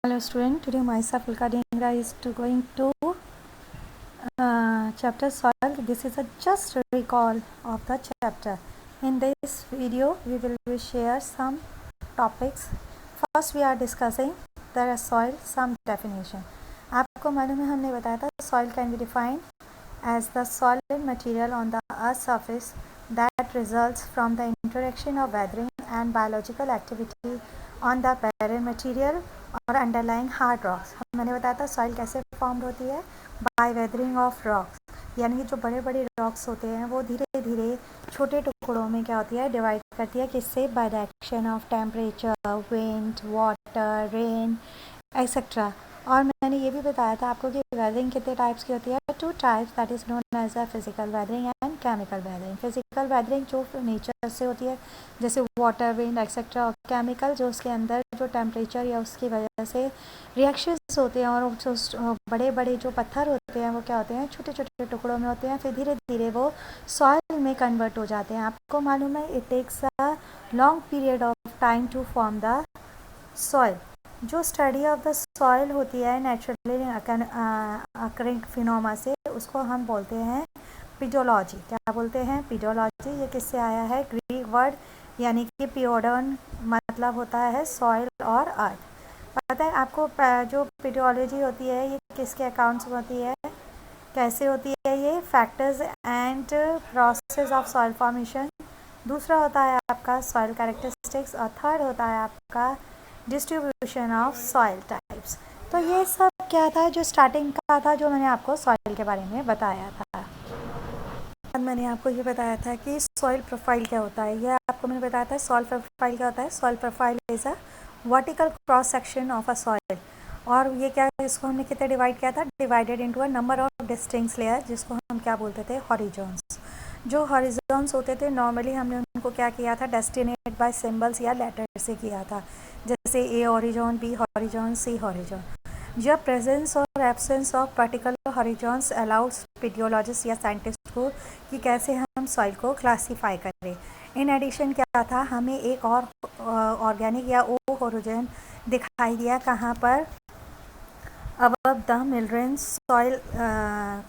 Hello student, today myself Ulka Dhingra is going to chapter soil. This is a just recall of the chapter. In this video we will share some topics. First we are discussing the soil, some definition. आपको मालूम है हमने बताया था soil can be defined as the solid material on the earth's surface that results from the interaction of weathering and biological activity on the barren material और underlying hard rocks. मैंने बताया था सॉइल कैसे फॉर्म होती है bye weathering of rocks, यानी कि जो बड़े बड़े रॉक्स होते हैं वो धीरे धीरे छोटे टुकड़ों में क्या होती है डिवाइड करती है. किससे? By the action of temperature, wind, water, rain etcetera. और मैंने ये भी बताया था आपको कि वेदरिंग कितने टाइप्स की होती है. 2 types, that is known as a physical weathering and chemical weathering. Physical weathering जो नेचर से होती है जैसे वाटर, विंड एक्सेट्रा, और केमिकल जो उसके अंदर जो टेम्परेचर या उसकी वजह से रिएक्शंस होते हैं और जो बड़े बड़े जो पत्थर होते हैं वो क्या होते हैं छोटे छोटे टुकड़ों में होते हैं, फिर धीरे धीरे वो सॉइल में कन्वर्ट हो जाते हैं. आपको मालूम है it takes a long period of time to form the soil. जो स्टडी ऑफ द सॉइल होती है नेचुरली अकरिंग फिनोमा से, उसको हम बोलते हैं पीडोलॉजी. क्या बोलते हैं? पीडोलॉजी. ये किससे आया है? ग्रीक वर्ड यानी कि पियोडन मतलब होता है सॉइल और अर्थ. पता है आपको जो पीडोलॉजी होती है ये किसके अकाउंट्स में होती है, कैसे होती है? ये factors and process of soil formation. दूसरा होता है आपका सॉइल कैरेक्टरिस्टिक्स और थर्ड होता है आपका डिस्ट्रीब्यूशन ऑफ सॉइल टाइप्स. तो ये सब क्या था जो स्टार्टिंग का था जो मैंने आपको सॉइल के बारे में बताया था. मैंने आपको ये बताया था कि सॉइल प्रोफाइल क्या होता है. ये आपको मैंने बताया था सॉइल प्रोफाइल क्या होता है. Soil profile is a vertical cross section of a soil. और ये क्या है, इसको हमने कितने डिवाइड किया था? Divided into a number of distinct layer, जिसको हम क्या बोलते थे? हॉरिजॉन्स. जो हॉरिजॉन्स होते थे नॉर्मली हमने उनको क्या किया था? डेस्टिनेट बाय सिंबल्स या लेटर से किया था, जैसे ए हॉरिजॉन, बी हॉरिजॉन, सी हॉरिजॉन. जब प्रेजेंस और एब्सेंस ऑफ पर्टिकुलर हॉरिजॉन्स अलाउड्स पीडियोलॉजिस्ट या साइंटिस्ट को कि कैसे हम सॉइल को क्लासीफाई करें. इन एडिशन क्या था, हमें एक और ऑर्गेनिक या ओ हॉरिजॉन दिखाई दिया. कहाँ पर? Above the mineral soil,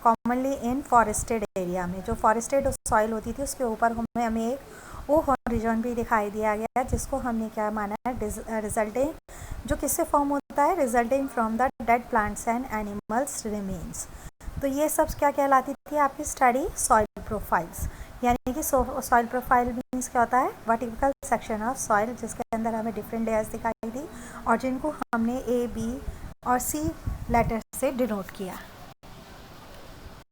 commonly in forested area में. जो फॉरेस्टेड सॉइल होती थी उसके ऊपर हमें एक ओ हॉरिजॉन भी दिखाई दिया गया, जिसको हमने क्या माना है? रिजल्टिंग. जो किससे फॉर्म होता है? Resulting from the dead plants and animals remains. तो ये सब क्या कहलाती थी आपकी स्टडी? Soil profiles. यानी कि सॉइल प्रोफाइल मीन्स क्या होता है? वर्टिकल सेक्शन ऑफ सॉइल, जिसके अंदर हमें डिफरेंट लेयर्स दिखाई दी और जिनको हमने ए, बी और सी लेटर से डिनोट किया.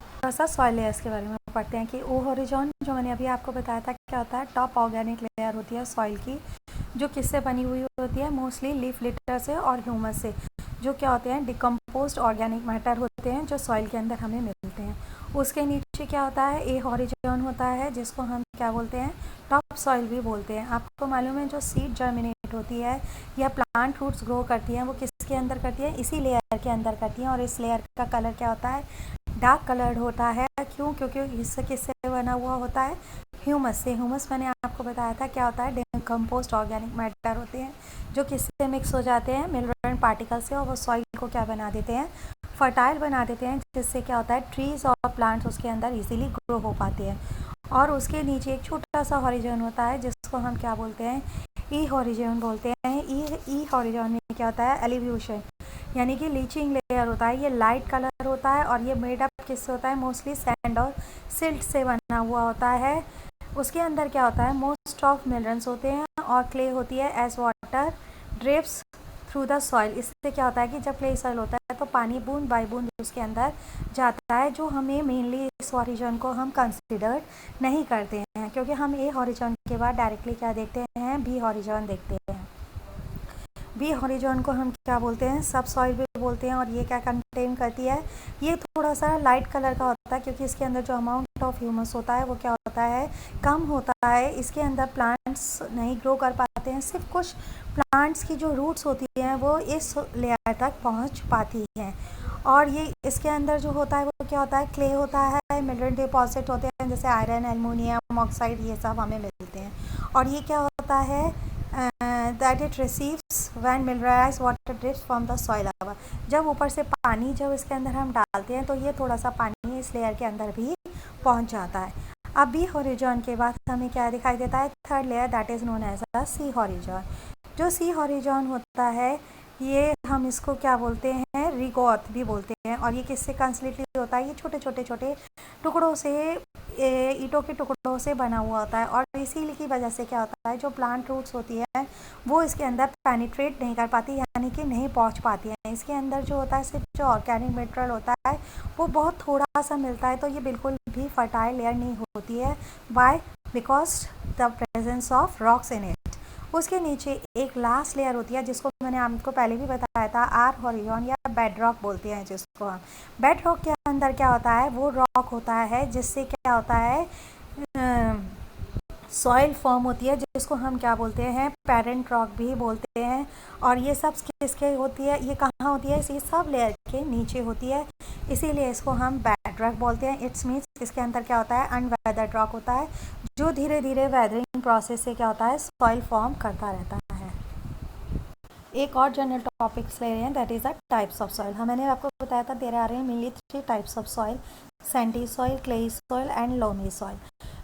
थोड़ा सा सॉइल लेयर्स के बारे में पढ़ते हैं कि ओ हॉरिजॉन जो मैंने अभी आपको बताया था क्या होता है? टॉप ऑर्गेनिक लेयर होती है सॉइल की, जो किससे बनी हुई होती है? मोस्टली लीफ लिटर से और ह्यूमस से, जो क्या होते हैं? डिकम्पोज्ड ऑर्गेनिक मैटर होते हैं जो सॉइल के अंदर हमें मिलते हैं. उसके नीचे क्या होता है? ए हॉरिजॉन होता है, जिसको हम क्या बोलते हैं? टॉप सॉइल भी बोलते हैं. आपको मालूम है जो सीड जर्मिनेट होती है या प्लांट रूट्स ग्रो करती हैं वो किसके अंदर करती है? इसी लेयर के अंदर करती हैं. और इस लेयर का कलर क्या होता है? डार्क कलर्ड होता है. क्यों? क्योंकि इससे किससे बना हुआ होता है? ह्यूमस से. ह्यूमस मैंने आपको बताया था क्या होता है? डिकम्पोज्ड ऑर्गेनिक मैटर होते हैं जो किससे मिक्स हो जाते हैं? मिनरल पार्टिकल से, और वो सॉइल को क्या बना देते हैं? फर्टाइल बना देते हैं, जिससे क्या होता है? ट्रीज और प्लांट्स उसके अंदर इजीली ग्रो हो पाते हैं. और उसके नीचे एक छोटा सा हॉरिजॉन होता है जिसको हम क्या बोलते हैं? ई हॉरिजॉन बोलते हैं. ई हॉरिजॉन में क्या होता है? एलिव्यूशन यानी कि लीचिंग लेयर होता है. ये लाइट कलर होता है और ये मेड अप किससे होता है? मोस्टली सैंड और सिल्ट से बना हुआ होता है. उसके अंदर क्या होता है? मोस्ट ऑफ मिनरल्स होते हैं और क्ले होती है as water drips through the soil. इससे क्या होता है कि जब क्ले सॉइल होता है तो पानी बूंद बाय बूंद उसके अंदर जाता है, जो हमें मेनली इस हॉरिजॉन को हम कंसिडर नहीं करते हैं, क्योंकि हम ए हॉरिजॉन के बाद डायरेक्टली क्या देखते हैं? बी हॉरिजॉन देखते हैं. बी हॉरिजॉन को हम क्या बोलते हैं? सब सॉइल भी बोलते हैं. और ये क्या कंटेन करती है? ये थोड़ा सा लाइट कलर का होता है, क्योंकि इसके अंदर जो अमाउंट ऑफ ह्यूमस होता है वो क्या होता है? कम होता है. इसके अंदर प्लांट्स नहीं ग्रो कर पाते हैं. सिर्फ कुछ प्लांट्स की जो रूट्स होती हैं वो इस लेयर तक पहुंच पाती हैं. और ये इसके अंदर जो होता है वो क्या होता है? क्ले होता है, मिनरल डिपॉजिट होते हैं जैसे आयरन, एल्युमिनियम ऑक्साइड, ये सब हमें मिलते हैं. और ये क्या होता है? That it receives when mineralise water drips from the soil above, जब ऊपर से पानी जब इसके अंदर हम डालते हैं तो ये थोड़ा सा पानी इस लेयर के अंदर भी पहुंच जाता है। अब बी हॉरिजॉन के बाद हमें क्या दिखाई देता है, third layer, that is known as the C horizon. जो सी हॉरिजॉन होता है ये हम इसको क्या बोलते हैं, रिगॉथ भी बोलते हैं। और ये किससे कंस्टिट्यूट होता है, ये छोटे छोटे छोटे टुकड़ों से, ईंटों के टुकड़ों से बना हुआ होता है। और इसी की वजह से क्या होता है, जो प्लांट रूट्स होती है वो इसके अंदर पेनिट्रेट नहीं कर पाती, यानी कि नहीं पहुंच पाती है। इसके अंदर जो होता है सिर्फ जो ऑर्गेनिक मटेरियल होता है वो बहुत थोड़ा सा मिलता है, तो ये बिल्कुल भी फर्टाइल लेयर नहीं होती है। Why? Because the presence of rocks in it. उसके नीचे एक लास्ट लेयर होती है जिसको मैंने आपको पहले भी बताया था, आर हॉरिजॉन या बेड रॉक बोलते हैं जिसको हम। बेड रॉक के अंदर क्या होता है, वो रॉक होता है जिससे क्या होता है, सॉइल फॉर्म होती है, जिसको हम क्या बोलते हैं, पेरेंट रॉक भी बोलते हैं। और ये सब किसके होती है, ये कहाँ होती है, ये सब लेयर के नीचे होती है, इसीलिए इसको हम बेड रॉक बोलते हैं। इट्स मीन्स इसके अंदर क्या होता है, अनवेदर्ड रॉक होता है, जो धीरे धीरे वेदरिंग प्रोसेस से क्या होता है, सॉइल फॉर्म करता रहता है। एक और जनरल टॉपिक्स ले रहे हैं, that is the types of soil. मैंने आपको बताया था there are mainly 3 types of soil, sandy soil, clayey soil and loamy soil.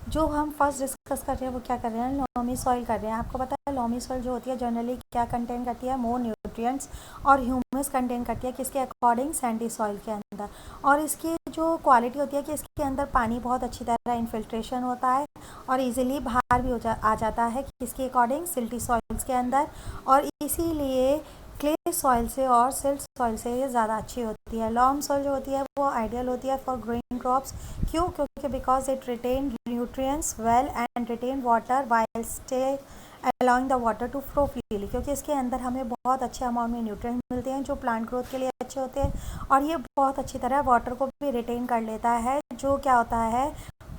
जो हम फर्स्ट डिस्कस कर रहे हैं वो क्या कर रहे हैं, लोमी सॉइल कर रहे हैं। आपको पता है लोमी सॉइल जो होती है जनरली क्या कंटेन करती है, मोर न्यूट्रिएंट्स और ह्यूमस कंटेन करती है, किसके अकॉर्डिंग, सैंडी सॉइल के अंदर। और इसकी जो क्वालिटी होती है कि इसके अंदर पानी बहुत अच्छी तरह इन्फिल्ट्रेशन होता है और इजीली बाहर भी आ जाता है, किसके अकॉर्डिंग, सिल्टी सॉइल्स के अंदर। और इसीलिए क्ले सॉइल से और सिल्ट सॉइल से ये ज़्यादा अच्छी होती है। लॉम सॉइल जो होती है वो आइडियल होती है फॉर ग्रोइंग क्रॉप्स। क्यों? क्योंकि because it retain nutrients well and retain water while stay allowing the water to flow freely, क्योंकि इसके अंदर हमें बहुत अच्छे अमाउंट में न्यूट्रिएंट्स मिलते हैं जो प्लांट ग्रोथ के लिए अच्छे होते हैं। और ये बहुत अच्छी तरह वाटर को भी रिटेन कर लेता है, जो क्या होता है,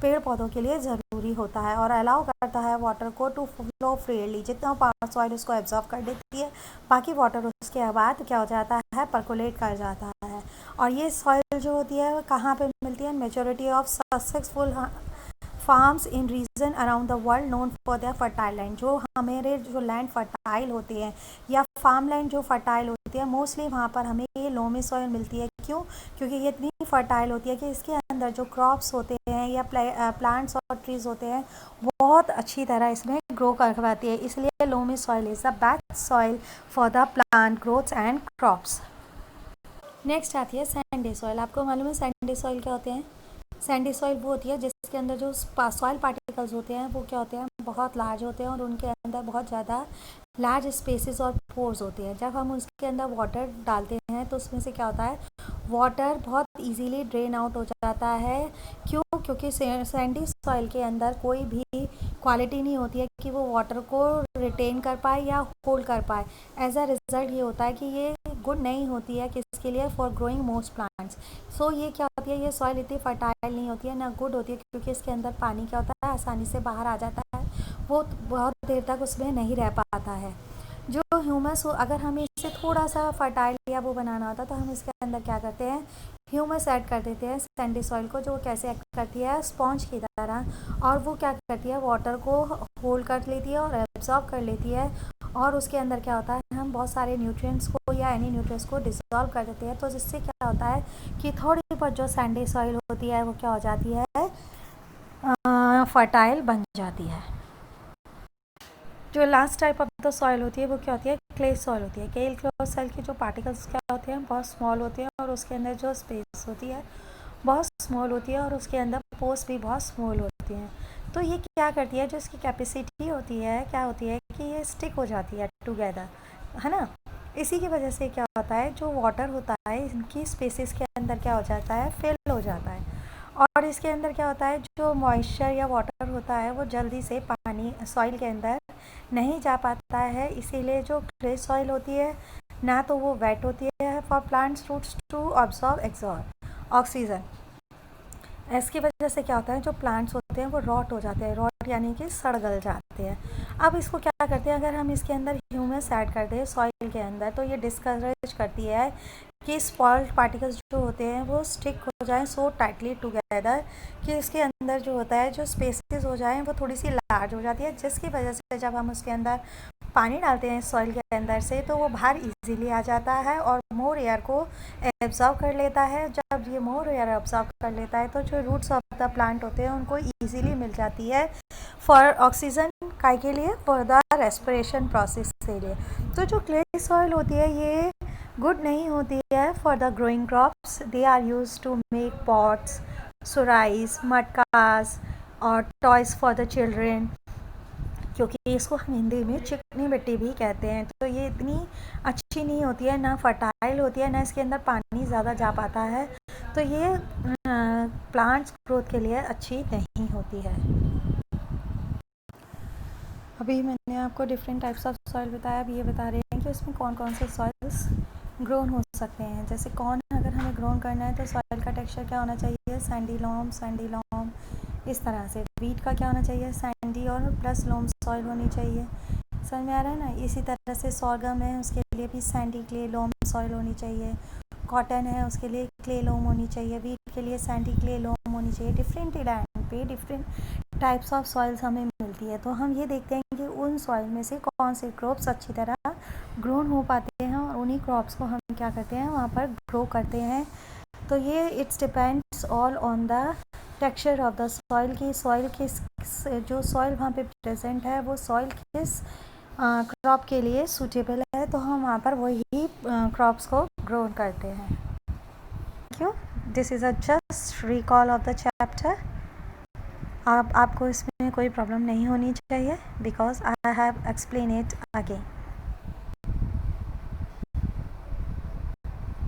पेड़ पौधों के लिए ज़रूरी होता है, और अलाउ करता है वाटर को टू फ्लो फ्रीली। जितना सॉइल उसको एब्जॉर्ब कर देती है, बाकी वाटर उसके बाद क्या हो जाता है, परकोलेट कर जाता है। और ये सॉइल जो होती है कहाँ पे मिलती है, majority of successful farms in region around the world known for their fertile land. जो हमारे जो लैंड फर्टाइल होती है या फार्म लैंड जो फर्टाइल होती है, मोस्टली वहाँ पर हमें ये लोमी सॉइल मिलती है। क्यों? क्योंकि ये इतनी फर्टाइल होती है कि इसके अंदर जो क्रॉप्स होते हैं या प्लांट्स और ट्रीज होते हैं बहुत अच्छी तरह इसमें ग्रो कर पाती है। इसलिए loamy soil is the best soil for the plant growth and crops. Next आती है सैंडी सॉइल। आपको मालूम है सैंडी सॉइल क्या होते हैं? सैंडी सॉइल वो होती है जिसके अंदर जो सॉइल पार्टिकल्स होते हैं वो क्या होते हैं, बहुत लार्ज होते हैं और उनके अंदर बहुत ज़्यादा लार्ज स्पेसेस और पोर्स होते हैं। जब हम उसके अंदर वाटर डालते हैं तो उसमें से क्या होता है, वाटर बहुत इजीली ड्रेन आउट हो जाता है। क्यों? क्योंकि सैंडी सॉइल के अंदर कोई भी क्वालिटी नहीं होती है कि वो वाटर को रिटेन कर पाए या होल्ड कर पाए। एज अ रिजल्ट ये होता है कि ये गुड नहीं होती है किसके लिए, फॉर ग्रोइंग मोस्ट प्लांट्स। सो ये क्या होती है, ये सॉइल इतनी फर्टाइल नहीं होती है, ना गुड होती है, क्योंकि इसके अंदर पानी क्या होता है, आसानी से बाहर आ जाता है, वो बहुत देर तक उसमें नहीं रह पाता है। जो ह्यूमस हो, अगर हमें इसे थोड़ा सा फर्टाइल या वो बनाना होता तो हम इसके अंदर क्या करते हैं, ह्यूमस ऐड कर देते हैं सैंडी सॉइल को, जो कैसे एक्ट करती है, स्पॉन्ज की तरह। और वो क्या करती है, वाटर को होल्ड कर लेती है और एब्जॉर्ब कर लेती है। और उसके अंदर क्या होता है, हम बहुत सारे न्यूट्रिएंट्स को या एनी न्यूट्रिएंट्स को डिसॉल्व कर देते हैं, तो जिससे क्या होता है कि थोड़ी बहुत जो सैंडी सॉइल होती है वो क्या हो जाती है, फर्टाइल बन जाती है। जो last type of the soil होती है वो क्या होती है, क्ले सॉइल होती है। क्ले सॉइल के जो पार्टिकल्स क्या होते हैं, बहुत स्मॉल होते हैं और उसके अंदर जो स्पेस होती है बहुत स्मॉल होती है और उसके अंदर पोर्स भी बहुत स्मॉल होती हैं। तो ये क्या करती है, जो इसकी कैपेसिटी होती है क्या होती है कि ये स्टिक हो जाती है टुगेदर, है ना। इसी की वजह से क्या होता है, जो वाटर होता है इनकी स्पेसिस के अंदर क्या हो जाता है, फिल हो जाता है। और इसके अंदर क्या होता है, जो मॉइस्चर या वाटर होता है वो जल्दी से पानी सॉइल के अंदर नहीं जा पाता है। इसीलिए जो क्ले सॉइल होती है ना तो वो वेट होती है for plants roots to absorb oxygen. इसकी वजह से क्या होता है, जो प्लांट्स होते हैं वो रॉट हो जाते हैं, रॉट यानी कि सड़ गल जाते हैं। अब इसको क्या करते हैं, अगर हम इसके अंदर ह्यूमस ऐड कर दें सॉइल के अंदर तो ये डिस्करेज करती है कि सॉल्ट पार्टिकल्स जो होते हैं वो स्टिक हो जाएं सो टाइटली टुगेदर कि इसके अंदर जो होता है जो स्पेसेस हो जाएं वो थोड़ी सी लार्ज हो जाती है, जिसकी वजह से जब हम उसके अंदर पानी डालते हैं सॉइल के अंदर से तो वो बाहर इजीली आ जाता है और मोर एयर को एब्जॉर्ब कर लेता है। जब ये मोर एयर एब्जॉर्ब कर लेता है तो जो रूट्स ऑफ द प्लांट होते हैं उनको इजीली मिल जाती है फॉर ऑक्सीजन काय के लिए, फॉर द रेस्पिरेशन प्रोसेस के लिए। तो जो क्ले सॉइल होती है ये गुड नहीं होती है for the growing crops. They are use to make pots, सुराइज, मटकास और टॉयज़ फॉर द चिल्ड्रेन, क्योंकि इसको हम हिंदी में चिकनी मिट्टी भी कहते हैं। तो ये इतनी अच्छी नहीं होती है, ना फर्टाइल होती है, ना इसके अंदर पानी ज़्यादा जा पाता है। तो ये प्लांट्स ग्रोथ के लिए अच्छी नहीं होती है। अभी मैंने आपको डिफरेंट टाइप्स ऑफ सॉइल बताया। अब ये बता रहे हैं कि उसमें कौन कौन से सॉइल्स ग्रोन हो सकते हैं। जैसे कॉर्न अगर हमें ग्रोन करना है तो सॉइल का टेक्सचर क्या होना चाहिए, सैंडी लॉम इस तरह से। वीट का क्या होना चाहिए, सैंडी और प्लस लोम सॉइल होनी चाहिए। समझ में आ रहा है ना। इसी तरह से सॉर्गम है, उसके लिए भी सैंडी क्ले लोम सॉइल होनी चाहिए। कॉटन है, उसके लिए क्ले लोम होनी चाहिए। वीट के लिए सैंडी क्ले लोम होनी चाहिए। डिफरेंट लैंड पे डिफरेंट टाइप्स ऑफ सॉइल्स हमें मिलती है। तो हम ये देखते हैं कि उन सॉइल में से कौन से क्रॉप्स अच्छी तरह ग्रोन हो पाते हैं और उन्हीं क्रॉप्स को हम क्या करते हैं वहाँ पर ग्रो करते हैं। तो ये it's depends all on the texture of the soil की सॉइल किस जो सॉइल वहाँ पे प्रेजेंट है वो सॉइल किस क्रॉप के लिए सूटेबल है, तो हम वहाँ पर वही क्रॉप्स को ग्रो करते हैं। Thank you. This is a just recall of the chapter. आपको इसमें कोई प्रॉब्लम नहीं होनी चाहिए because I have explain it again.